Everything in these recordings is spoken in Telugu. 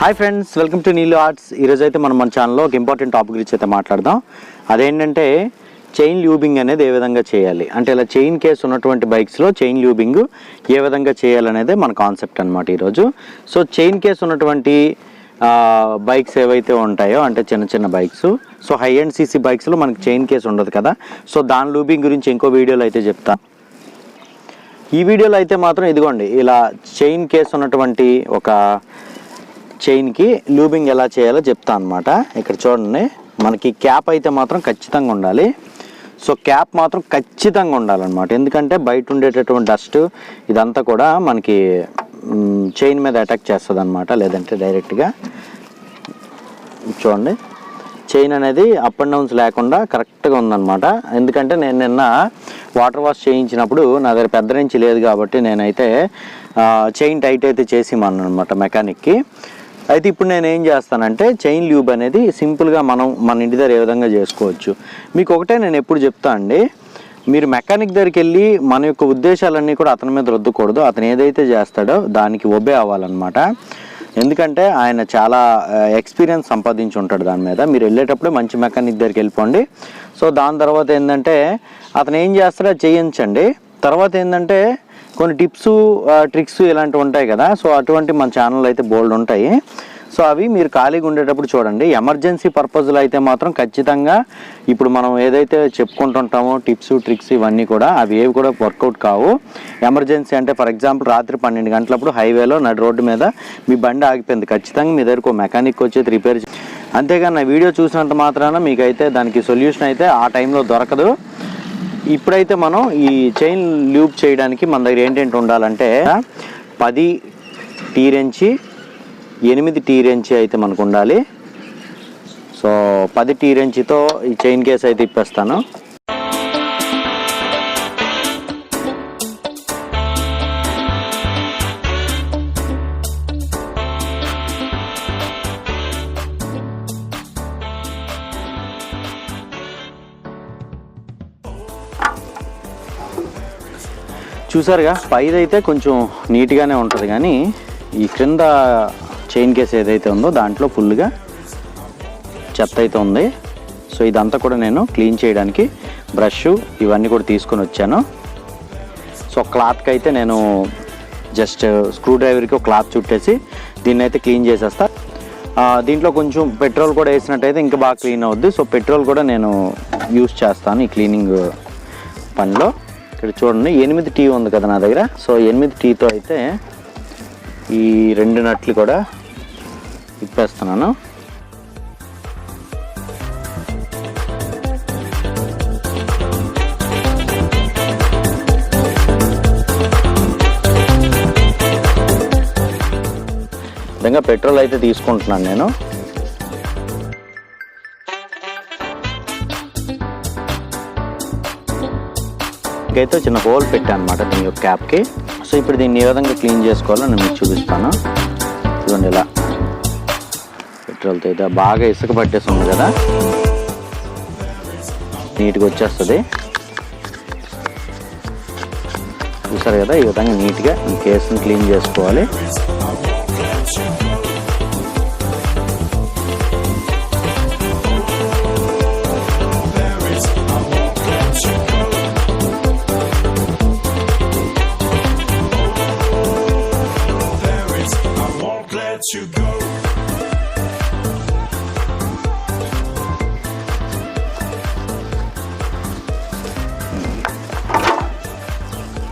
Hi friends, welcome to Neelu arts. ఈరోజు అయితే మన ఛానల్లో ఒక ఇంపార్టెంట్ టాపిక్ గురించి అయితే మాట్లాడదాం. అదేంటంటే చైన్ ల్యూబింగ్ అనేది ఏ విధంగా చేయాలి, అంటే ఇలా చైన్ కేస్ ఉన్నటువంటి బైక్స్లో చైన్ ల్యూబింగ్ ఏ విధంగా చేయాలనేదే మన కాన్సెప్ట్ అనమాట ఈరోజు. సో చైన్ కేస్ ఉన్నటువంటి బైక్స్ ఏవైతే ఉంటాయో, అంటే చిన్న చిన్న bikes, so high end CC బైక్స్లో మనకి చైన్ కేస్ ఉండదు కదా, సో దాని లూబింగ్ గురించి ఇంకో వీడియోలో అయితే చెప్తా. ఈ వీడియోలో అయితే మాత్రం ఇదిగోండి, ఇలా చైన్ కేస్ ఉన్నటువంటి ఒక చైన్కి లూబింగ్ ఎలా చేయాలో చెప్తా అనమాట. ఇక్కడ చూడండి, మనకి క్యాప్ అయితే మాత్రం ఖచ్చితంగా ఉండాలి. సో క్యాప్ మాత్రం ఖచ్చితంగా ఉండాలన్నమాట, ఎందుకంటే బయట ఉండేటటువంటి డస్ట్ ఇదంతా కూడా మనకి చైన్ మీద అటాక్ చేస్తుంది అనమాట. లేదంటే డైరెక్ట్గా చూడండి, చైన్ అనేది అప్ అండ్ డౌన్స్ లేకుండా కరెక్ట్గా ఉందన్నమాట. ఎందుకంటే నేను నిన్న వాటర్ వాష్ చేయించినప్పుడు నా దగ్గర పెద్ద నుంచి లేదు కాబట్టి నేనైతే చైన్ టైట్ అయితే చేసిమన్నాను అనమాట మెకానిక్కి. అయితే ఇప్పుడు నేను ఏం చేస్తానంటే చైన్ ల్యూబ్ అనేది సింపుల్గా మన ఇంటి దగ్గర ఏ విధంగా చేసుకోవచ్చు మీకు ఒకటే నేను ఎప్పుడు చెప్తా అండి. మీరు మెకానిక్ దగ్గరికి వెళ్ళి మన యొక్క ఉద్దేశాలన్నీ కూడా అతని మీద రుద్దకూడదు. అతను ఏదైతే చేస్తాడో దానికి ఒబే అవ్వాలన్నమాట. ఎందుకంటే ఆయన చాలా ఎక్స్పీరియన్స్ సంపాదించి ఉంటాడు దాని మీద. మీరు వెళ్ళేటప్పుడే మంచి మెకానిక్ దగ్గరికి వెళ్ళిపోండి. సో దాని తర్వాత ఏంటంటే అతను ఏం చేస్తాడో చేయించండి. తర్వాత ఏంటంటే కొన్ని టిప్స్ ట్రిక్స్ ఇలాంటివి ఉంటాయి కదా, సో అటువంటి మన ఛానల్ అయితే బోల్డ్ ఉంటాయి. సో అవి మీరు ఖాళీగా ఉండేటప్పుడు చూడండి. ఎమర్జెన్సీ పర్పస్లో అయితే మాత్రం ఖచ్చితంగా ఇప్పుడు మనం ఏదైతే చెప్పుకుంటుంటామో టిప్స్ ట్రిక్స్ ఇవన్నీ కూడా అవి ఏవి కూడా వర్కౌట్ కావు. ఎమర్జెన్సీ అంటే ఫర్ ఎగ్జాంపుల్ రాత్రి 12 గంటలప్పుడు హైవేలో నడి రోడ్డు మీద మీ బండి ఆగిపోయింది, ఖచ్చితంగా మీ దగ్గరకు మెకానిక్ వచ్చేది రిపేర్. అంతేగాని నా వీడియో చూసినంత మాత్రాన మీకైతే దానికి సొల్యూషన్ అయితే ఆ టైంలో దొరకదు. ఇప్పుడైతే మనం ఈ చైన్ ల్యూబ్ చేయడానికి మన దగ్గర ఏంటంటే ఉండాలంటే 10 టీ రెంచి 8 టీ రెంచి అయితే మనకు ఉండాలి. సో 10 టీ రెంచితో ఈ చైన్ కేస్ అయితే ఇప్పేస్తాను. చూసారుగా, పైదైతే కొంచెం నీట్గానే ఉంటుంది, కానీ ఈ క్రింద చైన్ కేస్ ఏదైతే ఉందో దాంట్లో ఫుల్గా చెత్త అయితే ఉంది. సో ఇదంతా కూడా నేను క్లీన్ చేయడానికి బ్రష్ ఇవన్నీ కూడా తీసుకొని వచ్చాను. సో క్లాత్కి అయితే నేను జస్ట్ స్క్రూ డ్రైవర్కి ఒక క్లాత్ చుట్టేసి దీన్ని అయితే క్లీన్ చేసేస్తా. దీంట్లో కొంచెం పెట్రోల్ కూడా వేసినట్టయితే ఇంకా బాగా క్లీన్ అవుద్ది. సో పెట్రోల్ కూడా నేను యూస్ చేస్తాను ఈ క్లీనింగ్ పనిలో. ఇక్కడ చూడండి, 8 టీ ఉంది కదా నా దగ్గర. సో 8 టీతో అయితే ఈ 2 నట్లు కూడా ఇప్పేస్తున్నాను. విధంగా పెట్రోల్ అయితే తీసుకుంటున్నాను నేను. అయితే చిన్న హోల్ పెట్టాను అనమాట దీని యొక్క క్యాప్కి. సో ఇప్పుడు దీన్ని ఏ విధంగా క్లీన్ చేసుకోవాలో నేను మీకు చూపిస్తాను. చూడండి, ఇలా పెట్రోల్తో అయితే బాగా ఇసుక పట్టేసి ఉంది కదా, నీట్గా వచ్చేస్తుంది. చూసారు కదా, ఈ విధంగా నీట్గా ఈ కేసుని క్లీన్ చేసుకోవాలి.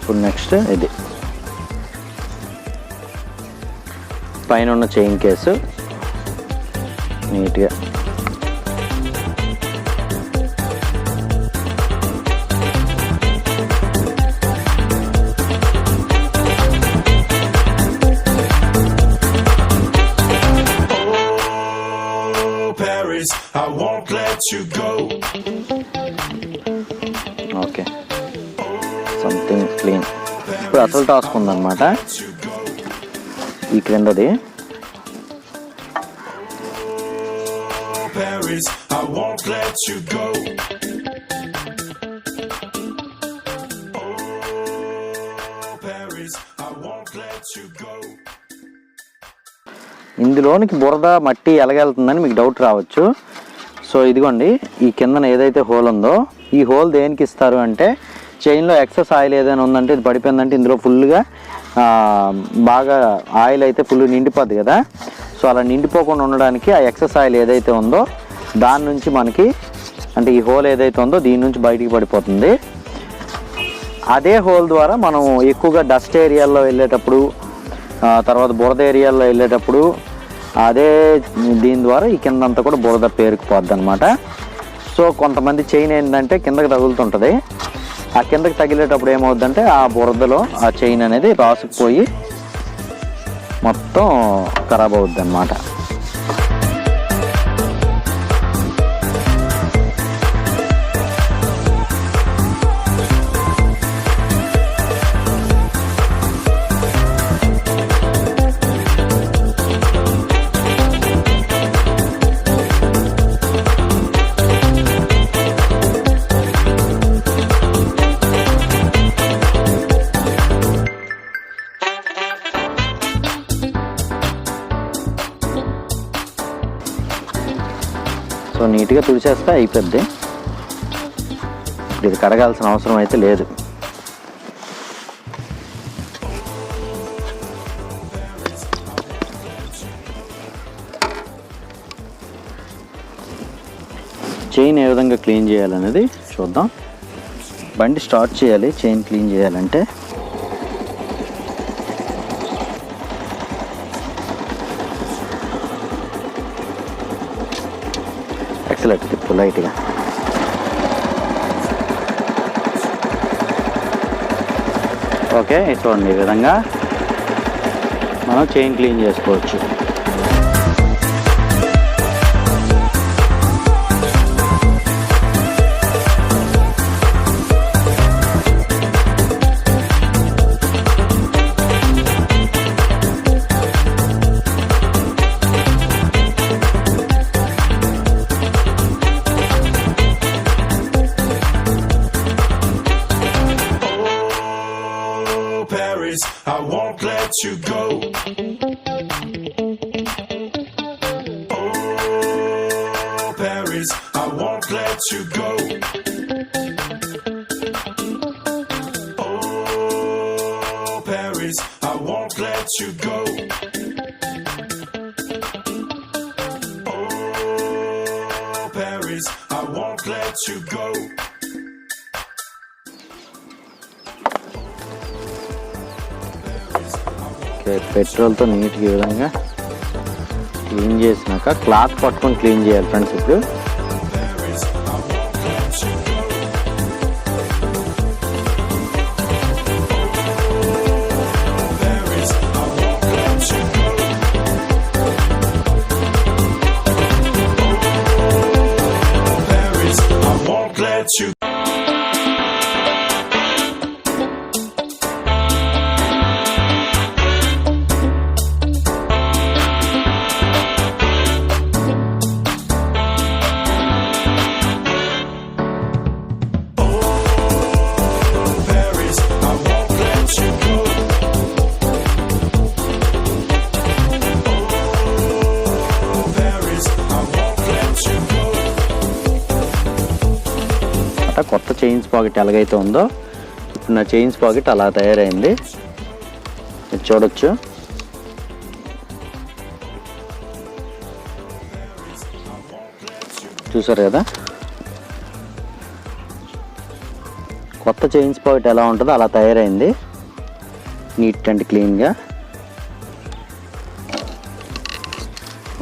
ఇప్పుడు నెక్స్ట్ ఇది పైన ఉన్న చైన్ కేసు నీట్గా ఓకే, సంథింగ్ క్లీన్. ఇప్పుడు అసలు టాస్క్ ఉందన్నమాట ఈ క్రిందది. ఇందులోనికి బురద మట్టి ఎలాగెళ్తుందని మీకు డౌట్ రావచ్చు. సో ఇదిగోండి, ఈ కిందన ఏదైతే హోల్ ఉందో ఈ హోల్ దేనికి ఇస్తారు అంటే చైన్లో ఎక్సెస్ ఆయిల్ ఏదైనా ఉందంటే ఇది పడిపోయిందంటే ఇందులో ఫుల్గా బాగా ఆయిల్ అయితే ఫుల్ నిండిపోద్ది కదా. సో అలా నిండిపోకుండా ఉండడానికి ఆ ఎక్సెస్ ఆయిల్ ఏదైతే ఉందో దాని నుంచి మనకి అంటే ఈ హోల్ ఏదైతే ఉందో దీని నుంచి బయటికి పడిపోతుంది. అదే హోల్ ద్వారా మనం ఎక్కువగా డస్ట్ ఏరియాల్లో వెళ్ళేటప్పుడు తర్వాత బురద ఏరియాల్లో వెళ్ళేటప్పుడు అదే దీని ద్వారా ఈ కిందంతా కూడా బురద పేరుకుపోద్ది అనమాట. సో కొంతమంది చైన్ ఏంటంటే కిందకి తగులుతుంటుంది. ఆ కిందకి తగిలేటప్పుడు ఏమవుద్దంటే ఆ బురదలో ఆ చైన్ అనేది రాసుకుపోయి మొత్తం ఖరాబ్ అవుద్ది అన్నమాట. సో నీట్గా తుడిచేస్తే అయిపోద్ది. ఇది కడగాల్సిన అవసరం అయితే లేదు. చైన్ ఏ విధంగా క్లీన్ చేయాలనేది చూద్దాం. బండి స్టార్ట్ చేయాలి చైన్ క్లీన్ చేయాలంటే. ఎక్సలెంట్ తిప్పు లైట్గా. ఓకే, చూడండి ఈ విధంగా మనం చైన్ క్లీన్ చేసుకోవచ్చు. I won't let you go. Oh, Paris, I won't let you go. Oh, Paris, I won't let you go. Oh, Paris, I won't let you go. పెట్రోల్తో నీట్గా ఈ విధంగా క్లీన్ చేసినాక క్లాత్ పట్టుకొని క్లీన్ చేయాలి ఫ్రెండ్స్. ఇప్పుడు కొత్త చైన్స్ పాకెట్ ఎలాగైతే ఉందో ఇప్పుడు నా చైన్స్ పాకెట్ అలా తయారైంది. మీరు చూడొచ్చు. చూసారు కదా కొత్త చైన్స్ పాకెట్ ఎలా ఉంటుందో అలా తయారైంది, నీట్ అండ్ క్లీన్గా.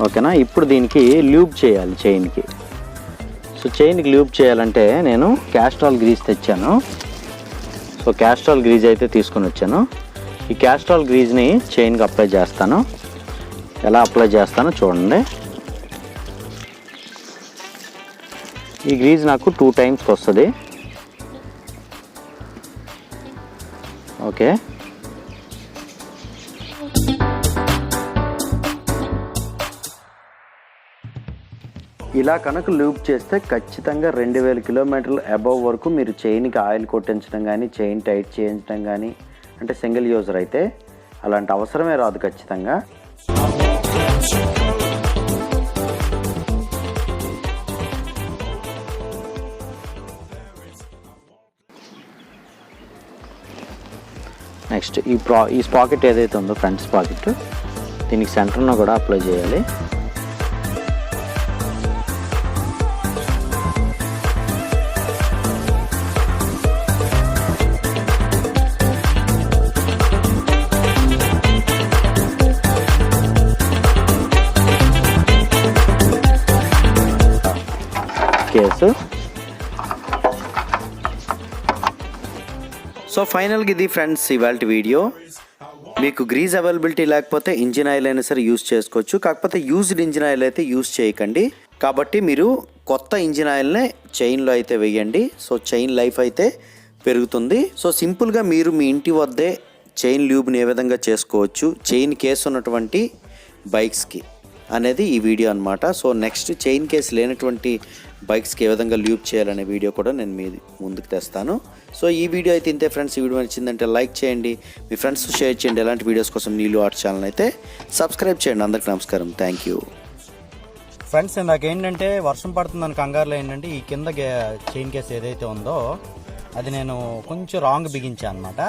ఓకేనా, ఇప్పుడు దీనికి ల్యూబ్ చేయాలి చైన్కి. సో చైన్కి ల్యూబ్ చేయాలంటే నేను క్యాస్ట్రాల్ గ్రీజ్ తెచ్చాను. సో క్యాస్ట్రాల్ గ్రీజ్ అయితే తీసుకొని వచ్చాను. ఈ క్యాస్ట్రాల్ గ్రీజ్ని చైన్కి అప్లై చేస్తాను. ఎలా అప్లై చేస్తానో చూడండి. ఈ గ్రీజ్ నాకు 2 times వస్తుంది. ఓకే, ఇలా కనుక లూప్ చేస్తే ఖచ్చితంగా 2000 కిలోమీటర్లు అబవ్ వరకు మీరు చైన్కి ఆయిల్ కొట్టించడం కానీ చైన్ టైట్ చేయించడం కానీ, అంటే సింగిల్ యూజర్ అయితే అలాంటి అవసరమే రాదు ఖచ్చితంగా. what's your color? నెక్స్ట్ ఈ స్పాకెట్ ఏదైతే ఉందో ఫ్రంట్ స్పాకెట్ దీనికి సెంటర్ను కూడా అప్లై చేయాలి. కేసు. సో ఫైనల్గా ఇది ఫ్రెండ్స్ ఇవాళ వీడియో. మీకు గ్రీజ్ అవైలబిలిటీ లేకపోతే ఇంజిన్ ఆయిల్ అయినా సరే యూజ్ చేసుకోవచ్చు. కాకపోతే యూజ్డ్ ఇంజిన్ ఆయిల్ అయితే యూజ్ చేయకండి. కాబట్టి మీరు కొత్త ఇంజిన్ ఆయిల్నే చైన్లో అయితే వేయండి. సో చైన్ లైఫ్ అయితే పెరుగుతుంది. సో సింపుల్గా మీరు మీ ఇంటి వద్దే చైన్ ల్యూబ్ని ఏ విధంగా చేసుకోవచ్చు చైన్ కేసు ఉన్నటువంటి బైక్స్కి అనేది ఈ వీడియో అనమాట. సో నెక్స్ట్ చైన్ కేస్ లేనటువంటి బైక్స్కి ఏ విధంగా ల్యూబ్ చేయాలనే వీడియో కూడా నేను మీ ముందుకు తెస్తాను. సో ఈ వీడియో అయితే ఇంతే ఫ్రెండ్స్. ఈ వీడియో నచ్చిందంటే లైక్ చేయండి, మీ ఫ్రెండ్స్ షేర్ చేయండి. ఎలాంటి వీడియోస్ కోసం నీళ్ళు ఆర్ట్ ఛానల్ అయితే సబ్స్క్రైబ్ చేయండి. అందరికీ నమస్కారం, థ్యాంక్ యూ ఫ్రెండ్స్. ఇందాక ఏంటంటే వర్షం పడుతుందని కంగారులో ఏంటంటే ఈ కింద చైన్ కేస్ ఏదైతే ఉందో అది నేను కొంచెం రాంగ్ బిగించాను అనమాట.